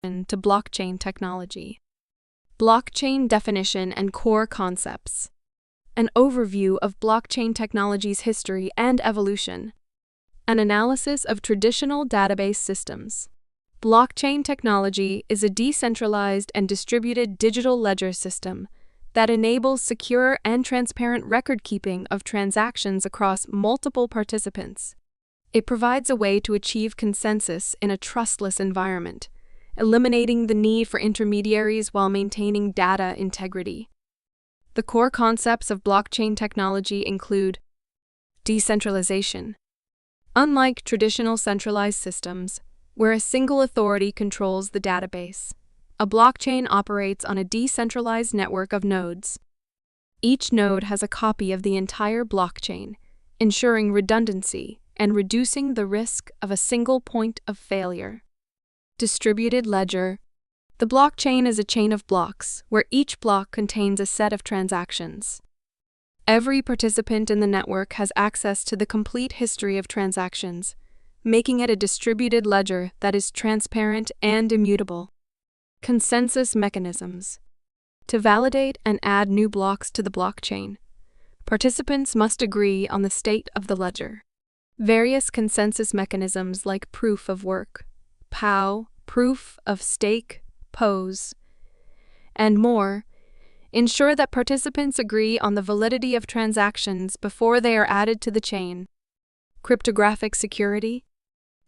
To blockchain technology. Blockchain definition and core concepts. An overview of blockchain technology's history and evolution. An analysis of traditional database systems. Blockchain technology is a decentralized and distributed digital ledger system that enables secure and transparent record-keeping of transactions across multiple participants. It provides a way to achieve consensus in a trustless environment, eliminating the need for intermediaries while maintaining data integrity. The core concepts of blockchain technology include decentralization. Unlike traditional centralized systems, where a single authority controls the database, a blockchain operates on a decentralized network of nodes. Each node has a copy of the entire blockchain, ensuring redundancy and reducing the risk of a single point of failure. Distributed ledger. The blockchain is a chain of blocks, where each block contains a set of transactions. Every participant in the network has access to the complete history of transactions, making it a distributed ledger that is transparent and immutable. Consensus mechanisms. To validate and add new blocks to the blockchain, participants must agree on the state of the ledger. Various consensus mechanisms like proof of work, POW, proof of stake, POS, and more, ensure that participants agree on the validity of transactions before they are added to the chain. Cryptographic security.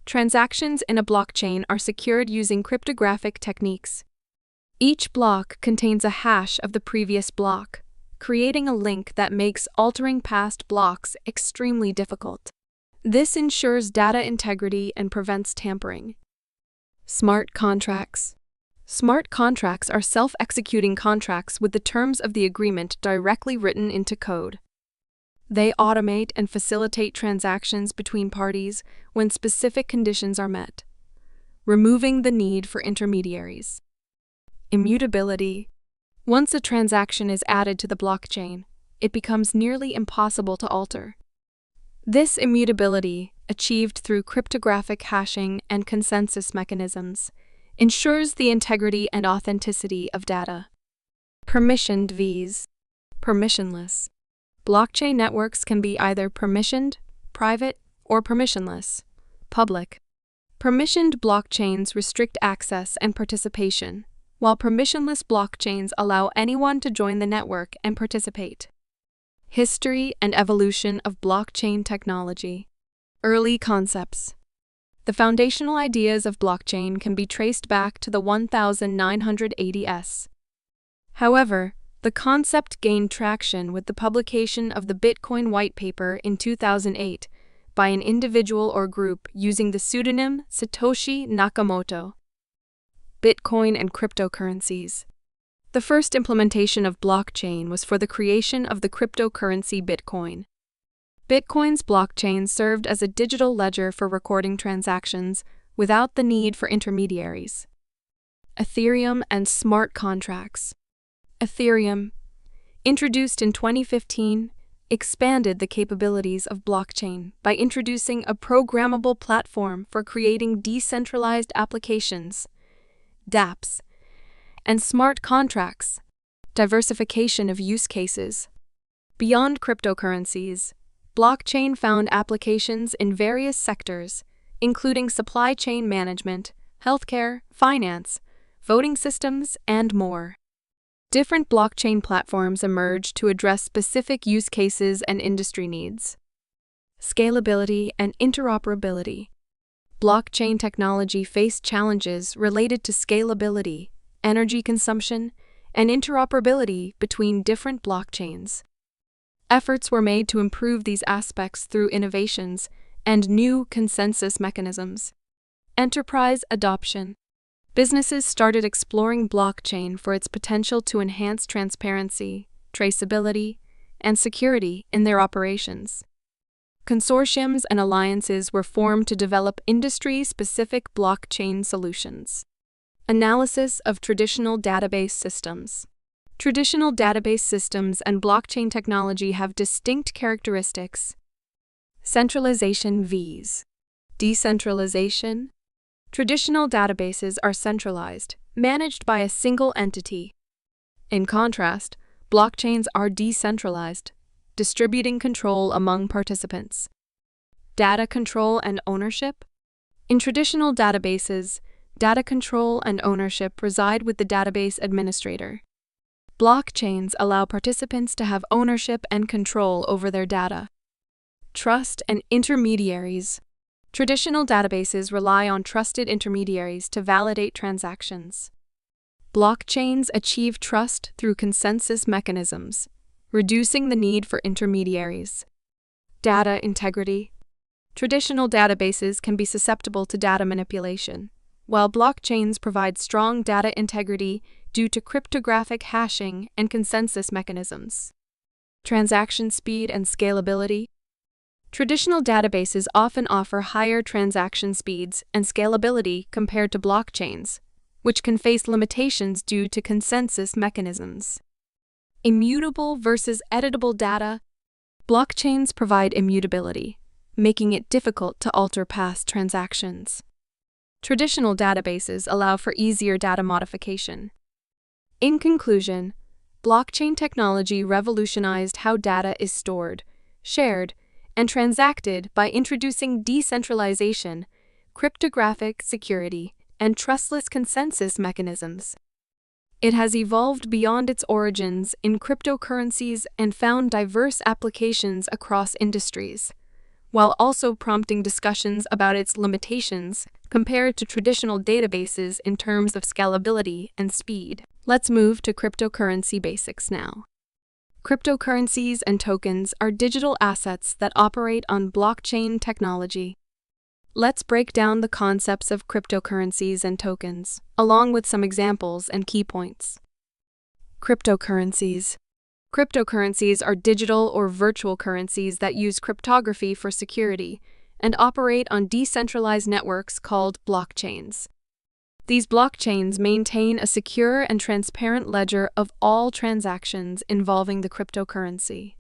Transactions in a blockchain are secured using cryptographic techniques. Each block contains a hash of the previous block, creating a link that makes altering past blocks extremely difficult. This ensures data integrity and prevents tampering. Smart contracts. Smart contracts are self-executing contracts with the terms of the agreement directly written into code. They automate and facilitate transactions between parties when specific conditions are met, removing the need for intermediaries. Immutability. Once a transaction is added to the blockchain, it becomes nearly impossible to alter. This immutability, achieved through cryptographic hashing and consensus mechanisms, ensures the integrity and authenticity of data. Permissioned VS. Permissionless. Blockchain networks can be either permissioned, private, or permissionless, public. Permissioned blockchains restrict access and participation, while permissionless blockchains allow anyone to join the network and participate. History and evolution of blockchain technology. Early concepts. The foundational ideas of blockchain can be traced back to the 1980s. However, the concept gained traction with the publication of the Bitcoin white paper in 2008 by an individual or group using the pseudonym Satoshi Nakamoto. Bitcoin and cryptocurrencies. The first implementation of blockchain was for the creation of the cryptocurrency Bitcoin. Bitcoin's blockchain served as a digital ledger for recording transactions without the need for intermediaries. Ethereum and smart contracts. Ethereum, introduced in 2015, expanded the capabilities of blockchain by introducing a programmable platform for creating decentralized applications, dApps, and smart contracts, diversification of use cases. Beyond cryptocurrencies, blockchain found applications in various sectors, including supply chain management, healthcare, finance, voting systems, and more. Different blockchain platforms emerged to address specific use cases and industry needs. Scalability and interoperability. Blockchain technology faced challenges related to scalability, energy consumption, and interoperability between different blockchains. Efforts were made to improve these aspects through innovations and new consensus mechanisms. Enterprise adoption. Businesses started exploring blockchain for its potential to enhance transparency, traceability, and security in their operations. Consortiums and alliances were formed to develop industry-specific blockchain solutions. Analysis of traditional database systems. Traditional database systems and blockchain technology have distinct characteristics. Centralization vs. decentralization. Traditional databases are centralized, managed by a single entity. In contrast, blockchains are decentralized, distributing control among participants. Data control and ownership? In traditional databases, data control and ownership reside with the database administrator. Blockchains allow participants to have ownership and control over their data. Trust and intermediaries. Traditional databases rely on trusted intermediaries to validate transactions. Blockchains achieve trust through consensus mechanisms, reducing the need for intermediaries. Data integrity. Traditional databases can be susceptible to data manipulation, while blockchains provide strong data integrity due to cryptographic hashing and consensus mechanisms. Transaction speed and scalability. Traditional databases often offer higher transaction speeds and scalability compared to blockchains, which can face limitations due to consensus mechanisms. Immutable versus editable data. Blockchains provide immutability, making it difficult to alter past transactions. Traditional databases allow for easier data modification. In conclusion, blockchain technology revolutionized how data is stored, shared, and transacted by introducing decentralization, cryptographic security, and trustless consensus mechanisms. It has evolved beyond its origins in cryptocurrencies and found diverse applications across industries, while also prompting discussions about its limitations compared to traditional databases in terms of scalability and speed. Let's move to cryptocurrency basics now. Cryptocurrencies and tokens are digital assets that operate on blockchain technology. Let's break down the concepts of cryptocurrencies and tokens, along with some examples and key points. Cryptocurrencies. Cryptocurrencies are digital or virtual currencies that use cryptography for security and operate on decentralized networks called blockchains. These blockchains maintain a secure and transparent ledger of all transactions involving the cryptocurrency.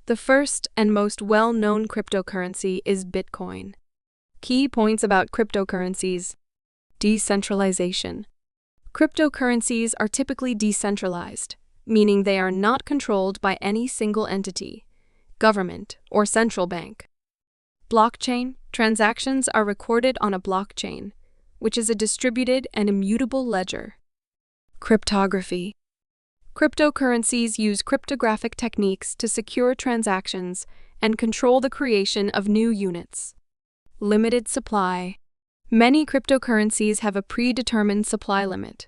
The first and most well-known cryptocurrency is Bitcoin. Key points about cryptocurrencies. Decentralization. Cryptocurrencies are typically decentralized, meaning they are not controlled by any single entity, government, or central bank. Blockchain. Transactions are recorded on a blockchain, which is a distributed and immutable ledger. Cryptography. Cryptocurrencies use cryptographic techniques to secure transactions and control the creation of new units. Limited supply. Many cryptocurrencies have a predetermined supply limit,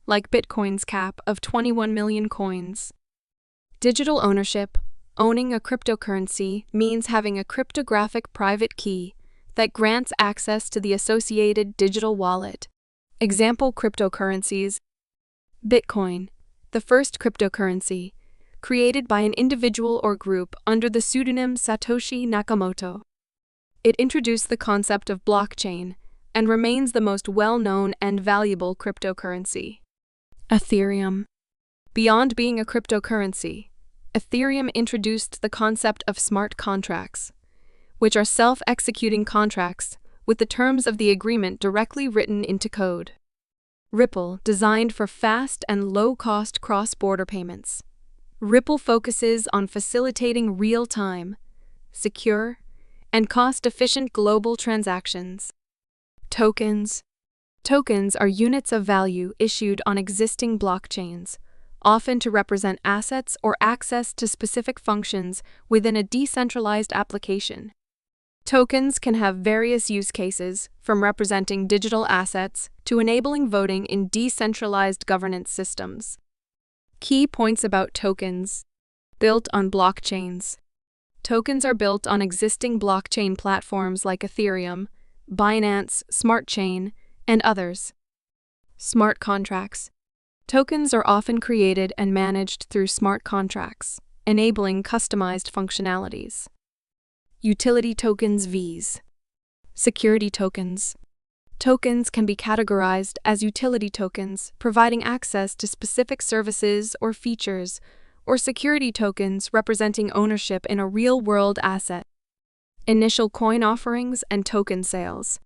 like Bitcoin's cap of 21 million coins. Digital ownership. Owning a cryptocurrency means having a cryptographic private key that grants access to the associated digital wallet. Example cryptocurrencies. Bitcoin, the first cryptocurrency, created by an individual or group under the pseudonym Satoshi Nakamoto. It introduced the concept of blockchain and remains the most well-known and valuable cryptocurrency. Ethereum. Beyond being a cryptocurrency, Ethereum introduced the concept of smart contracts, which are self-executing contracts with the terms of the agreement directly written into code. Ripple, designed for fast and low-cost cross-border payments. Ripple focuses on facilitating real-time, secure, and cost-efficient global transactions. Tokens. Tokens are units of value issued on existing blockchains, often to represent assets or access to specific functions within a decentralized application. Tokens can have various use cases, from representing digital assets to enabling voting in decentralized governance systems. Key points about tokens. Built on blockchains. Tokens are built on existing blockchain platforms like Ethereum, Binance Smart Chain, and others. Smart contracts. Tokens are often created and managed through smart contracts, enabling customized functionalities. Utility tokens (VTs). Security tokens. Tokens can be categorized as utility tokens, providing access to specific services or features, or security tokens representing ownership in a real-world asset. Initial coin offerings and token sales.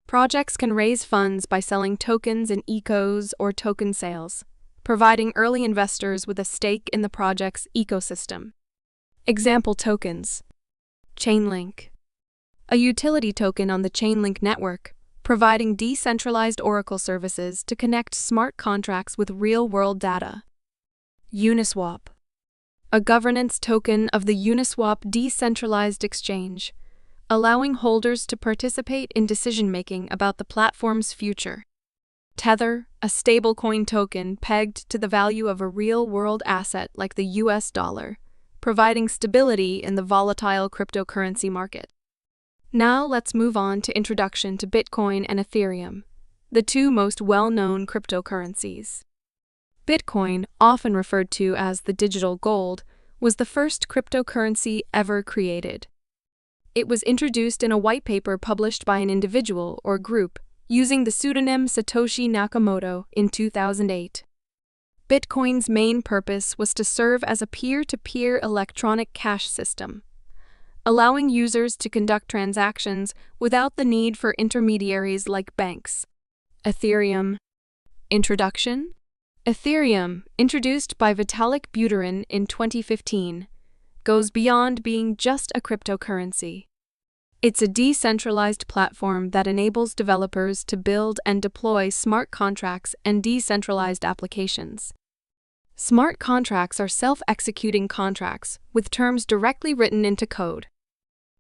Projects can raise funds by selling tokens in ECOs or token sales, providing early investors with a stake in the project's ecosystem. Example tokens. Chainlink. A utility token on the Chainlink network, providing decentralized Oracle services to connect smart contracts with real-world data. Uniswap. A governance token of the Uniswap decentralized exchange, allowing holders to participate in decision-making about the platform's future. Tether, a stablecoin token pegged to the value of a real-world asset like the US dollar, providing stability in the volatile cryptocurrency market. Now let's move on to introduction to Bitcoin and Ethereum, the two most well-known cryptocurrencies. Bitcoin, often referred to as the digital gold, was the first cryptocurrency ever created. It was introduced in a white paper published by an individual or group using the pseudonym Satoshi Nakamoto in 2008. Bitcoin's main purpose was to serve as a peer-to-peer electronic cash system, allowing users to conduct transactions without the need for intermediaries like banks. Ethereum. Introduction. Ethereum, introduced by Vitalik Buterin in 2015, goes beyond being just a cryptocurrency. It's a decentralized platform that enables developers to build and deploy smart contracts and decentralized applications. Smart contracts are self-executing contracts with terms directly written into code.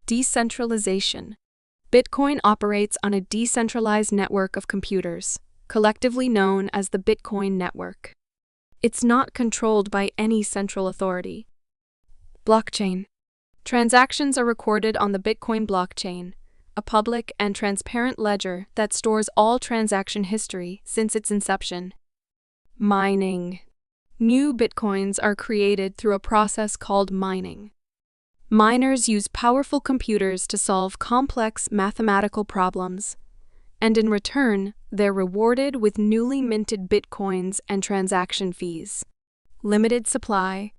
Decentralization. Bitcoin operates on a decentralized network of computers, collectively known as the Bitcoin network. It's not controlled by any central authority. Blockchain. Transactions are recorded on the Bitcoin blockchain, a public and transparent ledger that stores all transaction history since its inception. Mining. New Bitcoins are created through a process called mining. Miners use powerful computers to solve complex mathematical problems, and in return, they're rewarded with newly minted Bitcoins and transaction fees. Limited supply.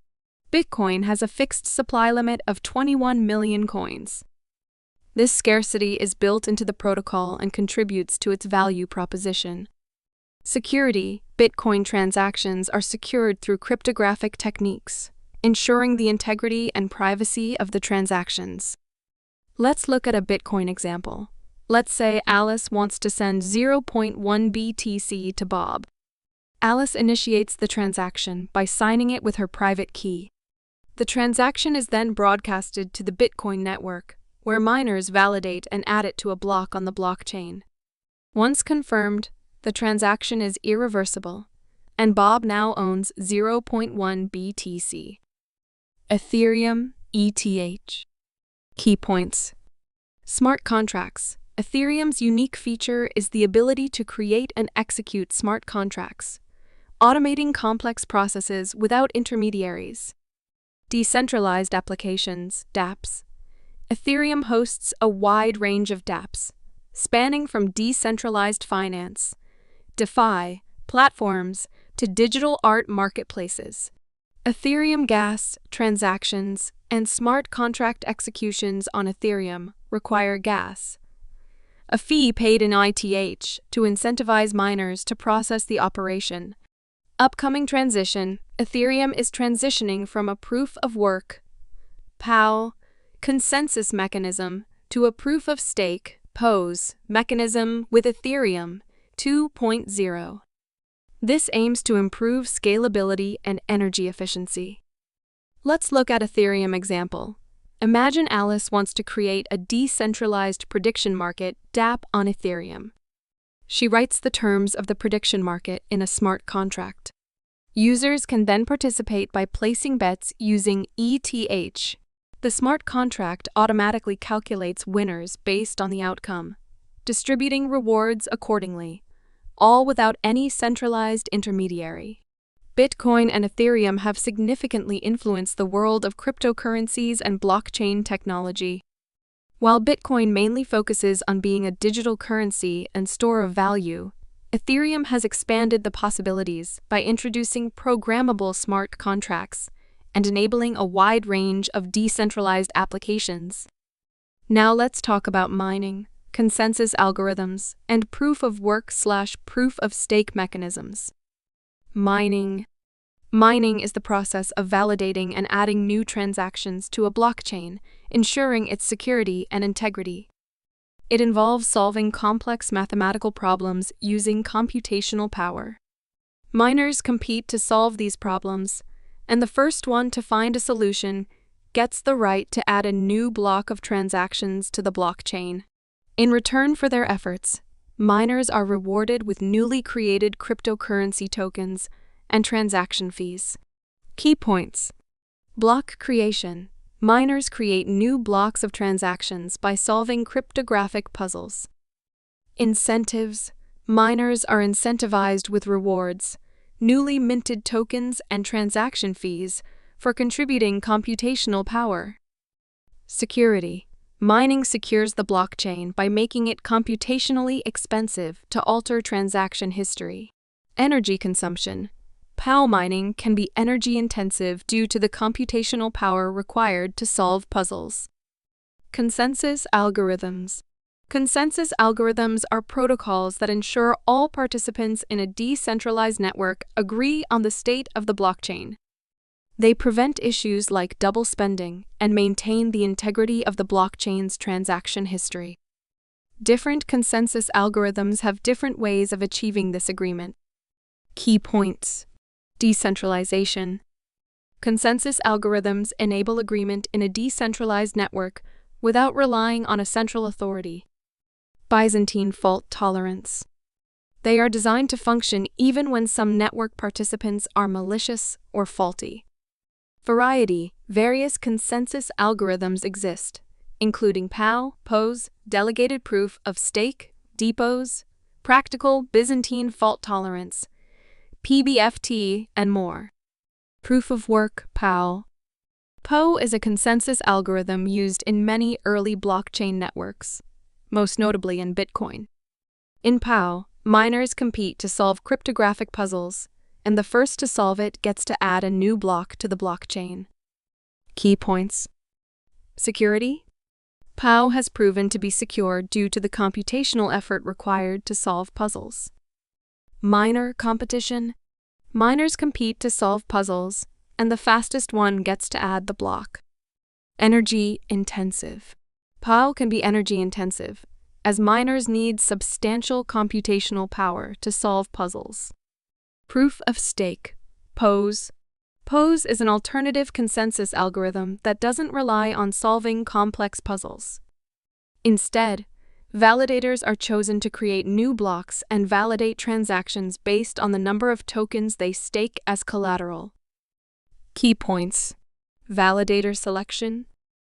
Bitcoin has a fixed supply limit of 21 million coins. This scarcity is built into the protocol and contributes to its value proposition. Security. Bitcoin transactions are secured through cryptographic techniques, ensuring the integrity and privacy of the transactions. Let's look at a Bitcoin example. Let's say Alice wants to send 0.1 BTC to Bob. Alice initiates the transaction by signing it with her private key. The transaction is then broadcasted to the Bitcoin network, where miners validate and add it to a block on the blockchain. Once confirmed, the transaction is irreversible, and Bob now owns 0.1 BTC. Ethereum, ETH. Key points. Smart contracts. Ethereum's unique feature is the ability to create and execute smart contracts, automating complex processes without intermediaries. Decentralized applications, dApps. Ethereum hosts a wide range of dApps, spanning from decentralized finance, DeFi, platforms, to digital art marketplaces. Ethereum gas, transactions, and smart contract executions on Ethereum require gas, a fee paid in ETH to incentivize miners to process the operation. Upcoming transition. Ethereum is transitioning from a proof-of-work (POW) consensus mechanism to a proof-of-stake (POS) mechanism with Ethereum 2.0. This aims to improve scalability and energy efficiency. Let's look at Ethereum example. Imagine Alice wants to create a decentralized prediction market dApp on Ethereum. She writes the terms of the prediction market in a smart contract. Users can then participate by placing bets using ETH. The smart contract automatically calculates winners based on the outcome, distributing rewards accordingly, all without any centralized intermediary. Bitcoin and Ethereum have significantly influenced the world of cryptocurrencies and blockchain technology. While Bitcoin mainly focuses on being a digital currency and store of value, Ethereum has expanded the possibilities by introducing programmable smart contracts and enabling a wide range of decentralized applications. Now let's talk about mining, consensus algorithms, and proof-of-work/proof-of-stake mechanisms. Mining. Mining is the process of validating and adding new transactions to a blockchain, ensuring its security and integrity. It involves solving complex mathematical problems using computational power. Miners compete to solve these problems, and the first one to find a solution gets the right to add a new block of transactions to the blockchain. In return for their efforts, miners are rewarded with newly created cryptocurrency tokens and transaction fees. Key points. Block creation. Miners create new blocks of transactions by solving cryptographic puzzles. Incentives. Miners are incentivized with rewards, newly minted tokens, and transaction fees for contributing computational power. Security. Mining secures the blockchain by making it computationally expensive to alter transaction history. Energy consumption. POW mining can be energy-intensive due to the computational power required to solve puzzles. Consensus algorithms. Consensus algorithms are protocols that ensure all participants in a decentralized network agree on the state of the blockchain. They prevent issues like double spending and maintain the integrity of the blockchain's transaction history. Different consensus algorithms have different ways of achieving this agreement. Key points. Decentralization. Consensus algorithms enable agreement in a decentralized network without relying on a central authority. Byzantine fault tolerance. They are designed to function even when some network participants are malicious or faulty. Variety. Various consensus algorithms exist, including POW, POS, delegated proof of stake, DPoS, practical Byzantine fault tolerance, PBFT, and more. Proof of work, POW. POW is a consensus algorithm used in many early blockchain networks, most notably in Bitcoin. In POW, miners compete to solve cryptographic puzzles, and the first to solve it gets to add a new block to the blockchain. Key points. Security. POW has proven to be secure due to the computational effort required to solve puzzles. Miner competition. Miners compete to solve puzzles, and the fastest one gets to add the block. Energy intensive. POW can be energy intensive, as miners need substantial computational power to solve puzzles. Proof of stake, POS. POS is an alternative consensus algorithm that doesn't rely on solving complex puzzles. Instead, validators are chosen to create new blocks and validate transactions based on the number of tokens they stake as collateral. Key points. Validator selection.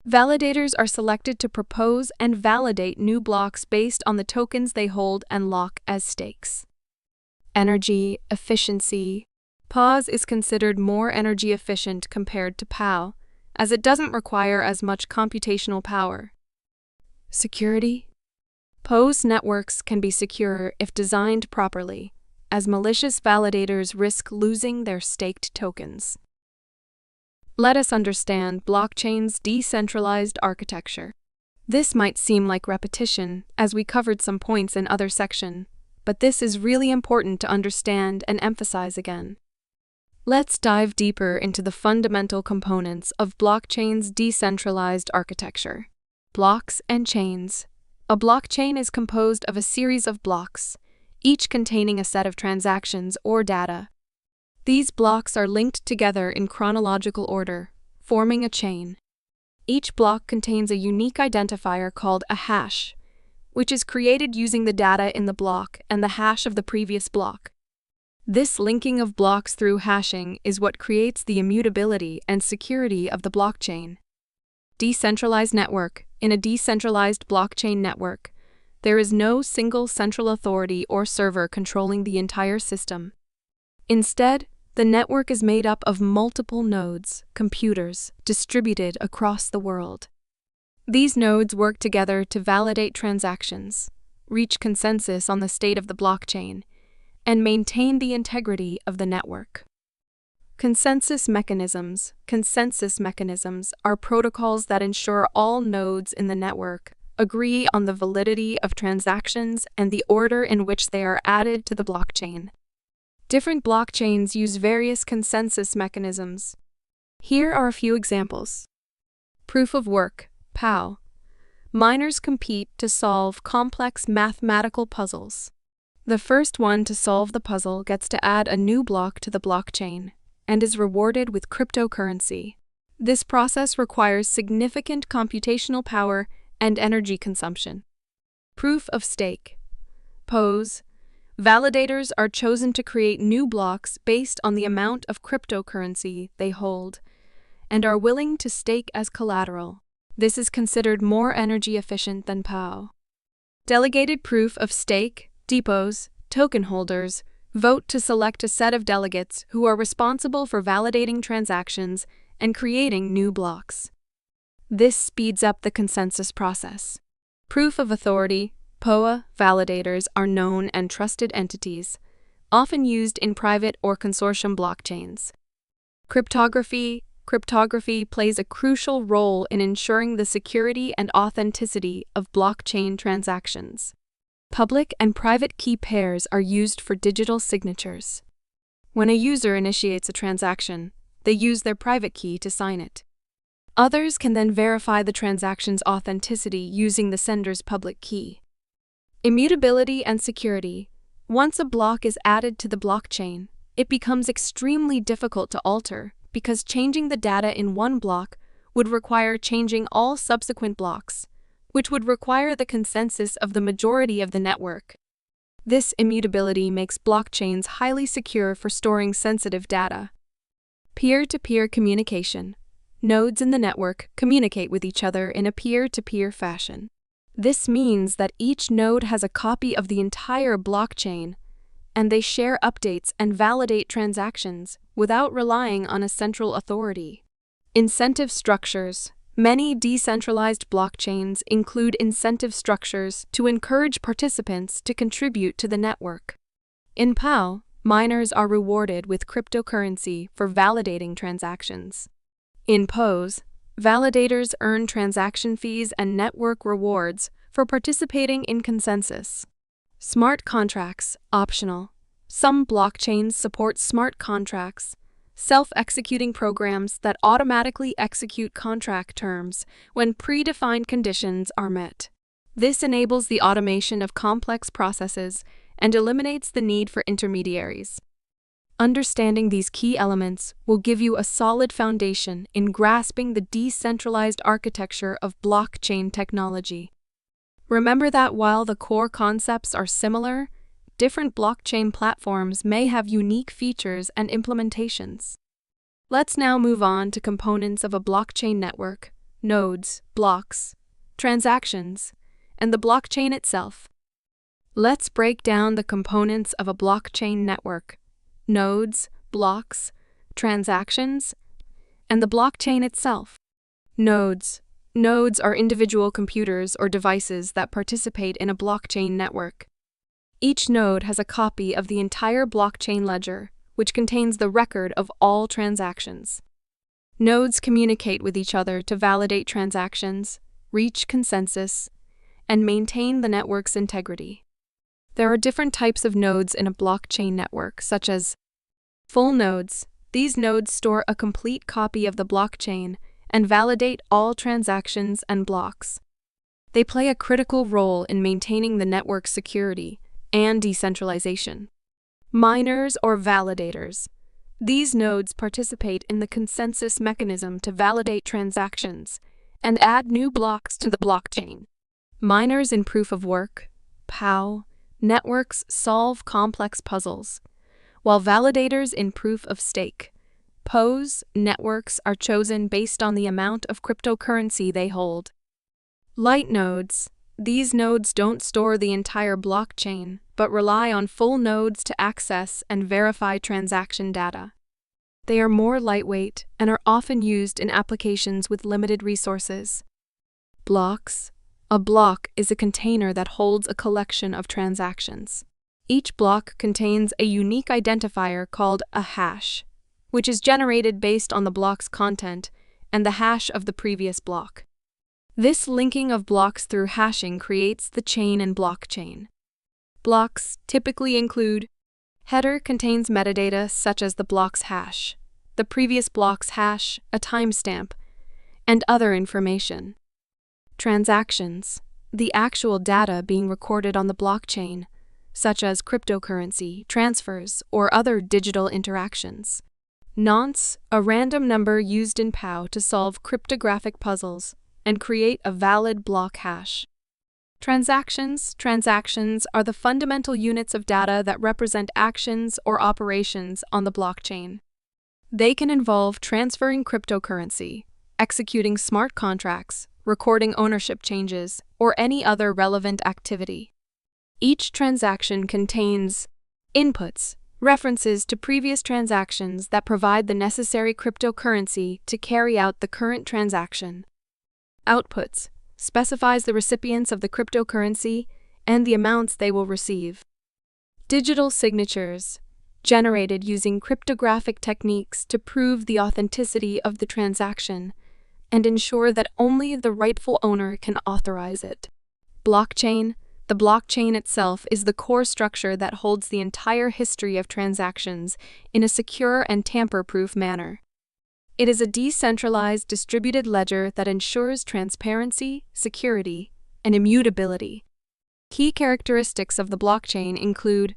Validators are selected to propose and validate new blocks based on the tokens they hold and lock as stakes. Energy efficiency. POS is considered more energy efficient compared to POW, as it doesn't require as much computational power. Security. POS networks can be secure if designed properly, as malicious validators risk losing their staked tokens. Let us understand blockchain's decentralized architecture. This might seem like repetition, as we covered some points in other section, but this is really important to understand and emphasize again. Let's dive deeper into the fundamental components of blockchain's decentralized architecture. Blocks and chains. A blockchain is composed of a series of blocks, each containing a set of transactions or data. These blocks are linked together in chronological order, forming a chain. Each block contains a unique identifier called a hash, which is created using the data in the block and the hash of the previous block. This linking of blocks through hashing is what creates the immutability and security of the blockchain. Decentralized network. In a decentralized blockchain network, there is no single central authority or server controlling the entire system. Instead, the network is made up of multiple nodes, computers, distributed across the world. These nodes work together to validate transactions, reach consensus on the state of the blockchain, and maintain the integrity of the network. Consensus mechanisms. Consensus mechanisms are protocols that ensure all nodes in the network agree on the validity of transactions and the order in which they are added to the blockchain. Different blockchains use various consensus mechanisms. Here are a few examples. Proof of work, POW. Miners compete to solve complex mathematical puzzles. The first one to solve the puzzle gets to add a new block to the blockchain and is rewarded with cryptocurrency. This process requires significant computational power and energy consumption. Proof of stake, POS. Validators are chosen to create new blocks based on the amount of cryptocurrency they hold and are willing to stake as collateral. This is considered more energy efficient than POW. Delegated proof of stake, depots, token holders, vote to select a set of delegates who are responsible for validating transactions and creating new blocks. This speeds up the consensus process. Proof of authority, POA validators are known and trusted entities, often used in private or consortium blockchains. Cryptography plays a crucial role in ensuring the security and authenticity of blockchain transactions. Public and private key pairs are used for digital signatures. When a user initiates a transaction, they use their private key to sign it. Others can then verify the transaction's authenticity using the sender's public key. Immutability and security. Once a block is added to the blockchain, it becomes extremely difficult to alter because changing the data in one block would require changing all subsequent blocks, which would require the consensus of the majority of the network. This immutability makes blockchains highly secure for storing sensitive data. Peer-to-peer communication. Nodes in the network communicate with each other in a peer-to-peer fashion. This means that each node has a copy of the entire blockchain, and they share updates and validate transactions without relying on a central authority. Incentive structures. Many decentralized blockchains include incentive structures to encourage participants to contribute to the network. In POW, miners are rewarded with cryptocurrency for validating transactions. In POS, validators earn transaction fees and network rewards for participating in consensus. Smart contracts, optional. Some blockchains support smart contracts, self-executing programs that automatically execute contract terms when predefined conditions are met. This enables the automation of complex processes and eliminates the need for intermediaries. Understanding these key elements will give you a solid foundation in grasping the decentralized architecture of blockchain technology. Remember that while the core concepts are similar, different blockchain platforms may have unique features and implementations. Let's now move on to components of a blockchain network: nodes, blocks, transactions, and the blockchain itself. Let's break down the components of a blockchain network: nodes, blocks, transactions, and the blockchain itself. Nodes. Nodes are individual computers or devices that participate in a blockchain network. Each node has a copy of the entire blockchain ledger, which contains the record of all transactions. Nodes communicate with each other to validate transactions, reach consensus, and maintain the network's integrity. There are different types of nodes in a blockchain network, such as full nodes. These nodes store a complete copy of the blockchain and validate all transactions and blocks. They play a critical role in maintaining the network's security and decentralization. Miners or validators. These nodes participate in the consensus mechanism to validate transactions and add new blocks to the blockchain. Miners in proof of work, POW, networks solve complex puzzles, while validators in proof of stake, POS, networks are chosen based on the amount of cryptocurrency they hold. Light nodes. These nodes don't store the entire blockchain, but rely on full nodes to access and verify transaction data. They are more lightweight and are often used in applications with limited resources. Blocks. A block is a container that holds a collection of transactions. Each block contains a unique identifier called a hash, which is generated based on the block's content and the hash of the previous block. This linking of blocks through hashing creates the chain and blockchain. Blocks typically include: header contains metadata such as the block's hash, the previous block's hash, a timestamp, and other information. Transactions, the actual data being recorded on the blockchain, such as cryptocurrency, transfers, or other digital interactions. Nonce, a random number used in POW to solve cryptographic puzzles and create a valid block hash. Transactions are the fundamental units of data that represent actions or operations on the blockchain. They can involve transferring cryptocurrency, executing smart contracts, recording ownership changes, or any other relevant activity. Each transaction contains inputs, references to previous transactions that provide the necessary cryptocurrency to carry out the current transaction. Outputs specifies the recipients of the cryptocurrency and the amounts they will receive. Digital signatures, generated using cryptographic techniques to prove the authenticity of the transaction and ensure that only the rightful owner can authorize it. Blockchain. The blockchain itself is the core structure that holds the entire history of transactions in a secure and tamper-proof manner. It is a decentralized distributed ledger that ensures transparency, security, and immutability. Key characteristics of the blockchain include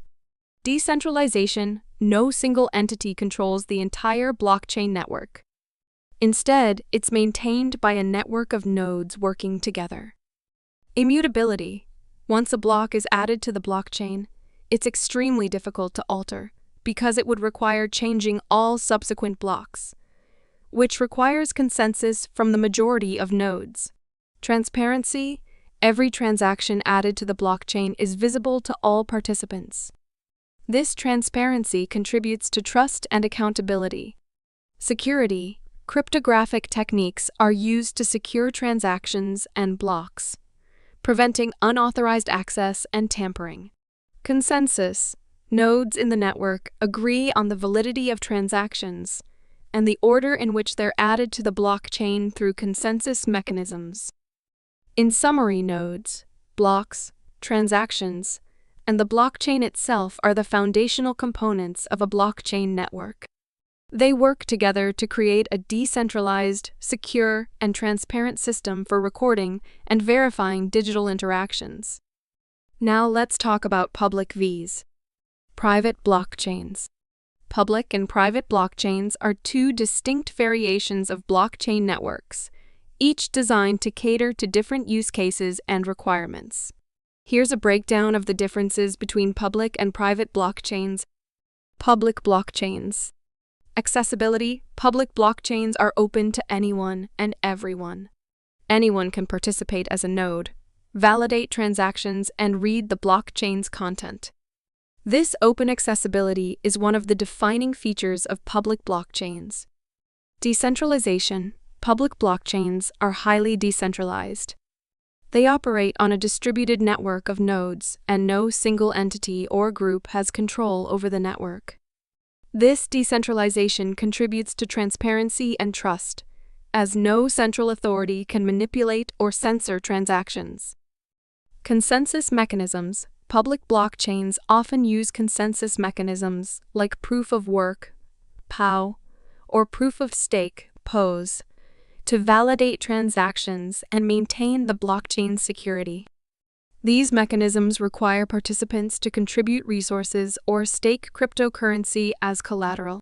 decentralization. No single entity controls the entire blockchain network. Instead, it's maintained by a network of nodes working together. Immutability. Once a block is added to the blockchain, it's extremely difficult to alter because it would require changing all subsequent blocks, which requires consensus from the majority of nodes. Transparency. Every transaction added to the blockchain is visible to all participants. This transparency contributes to trust and accountability. Security. Cryptographic techniques are used to secure transactions and blocks, preventing unauthorized access and tampering. Consensus. Nodes in the network agree on the validity of transactions and the order in which they're added to the blockchain through consensus mechanisms. In summary, nodes, blocks, transactions, and the blockchain itself are the foundational components of a blockchain network. They work together to create a decentralized, secure, and transparent system for recording and verifying digital interactions. Now let's talk about public Vs. Private blockchains. Public and private blockchains are two distinct variations of blockchain networks, each designed to cater to different use cases and requirements. Here's a breakdown of the differences between public and private blockchains. Public blockchains. Accessibility. Public blockchains are open to anyone and everyone. Anyone can participate as a node, validate transactions, and read the blockchain's content. This open accessibility is one of the defining features of public blockchains. Decentralization. Public blockchains are highly decentralized. They operate on a distributed network of nodes, and no single entity or group has control over the network. This decentralization contributes to transparency and trust, as no central authority can manipulate or censor transactions. Consensus mechanisms. Public blockchains often use consensus mechanisms like proof of work, POW, or proof of stake, POS, to validate transactions and maintain the blockchain's security. These mechanisms require participants to contribute resources or stake cryptocurrency as collateral.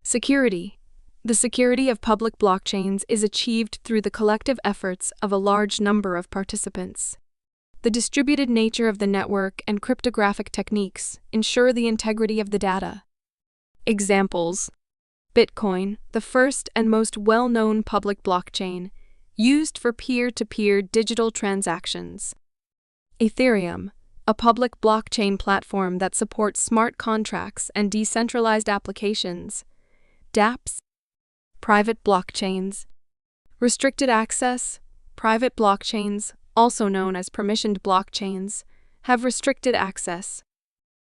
Security. The security of public blockchains is achieved through the collective efforts of a large number of participants. The distributed nature of the network and cryptographic techniques ensure the integrity of the data. Examples: Bitcoin, the first and most well-known public blockchain, used for peer-to-peer digital transactions. Ethereum, a public blockchain platform that supports smart contracts and decentralized applications. dApps. Private blockchains. Restricted access. Private blockchains, also known as permissioned blockchains, have restricted access.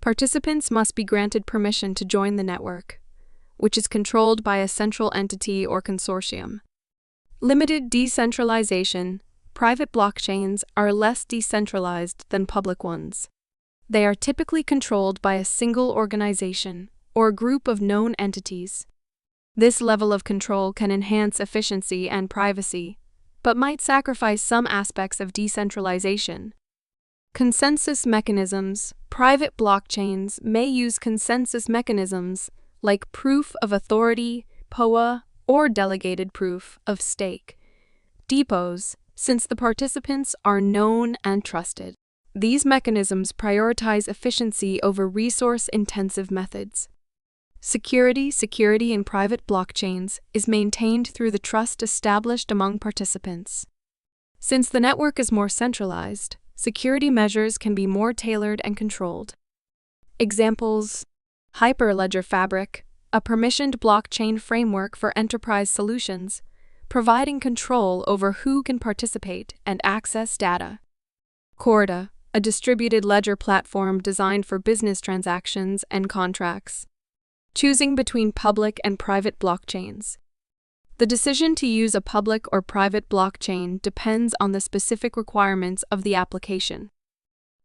Participants must be granted permission to join the network, which is controlled by a central entity or consortium. Limited decentralization. private blockchains are less decentralized than public ones. They are typically controlled by a single organization or group of known entities. This level of control can enhance efficiency and privacy, but might sacrifice some aspects of decentralization. Consensus mechanisms. Private blockchains may use consensus mechanisms like proof of authority, POA, or delegated proof of stake, depots, since the participants are known and trusted. These mechanisms prioritize efficiency over resource-intensive methods. Security in private blockchains is maintained through the trust established among participants. Since the network is more centralized, security measures can be more tailored and controlled. Examples: Hyperledger Fabric, a permissioned blockchain framework for enterprise solutions, providing control over who can participate and access data. Corda, a distributed ledger platform designed for business transactions and contracts. Choosing between public and private blockchains. The decision to use a public or private blockchain depends on the specific requirements of the application.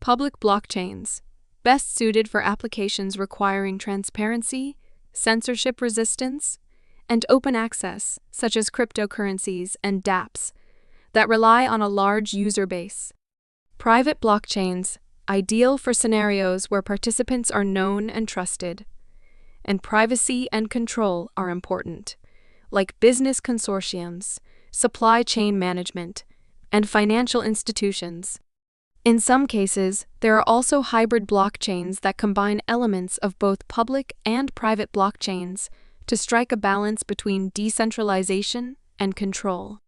Public blockchains, best suited for applications requiring transparency, censorship resistance, and open access, such as cryptocurrencies and dApps, that rely on a large user base. Private blockchains, ideal for scenarios where participants are known and trusted, and privacy and control are important, like business consortiums, supply chain management, and financial institutions. In some cases, there are also hybrid blockchains that combine elements of both public and private blockchains to strike a balance between decentralization and control.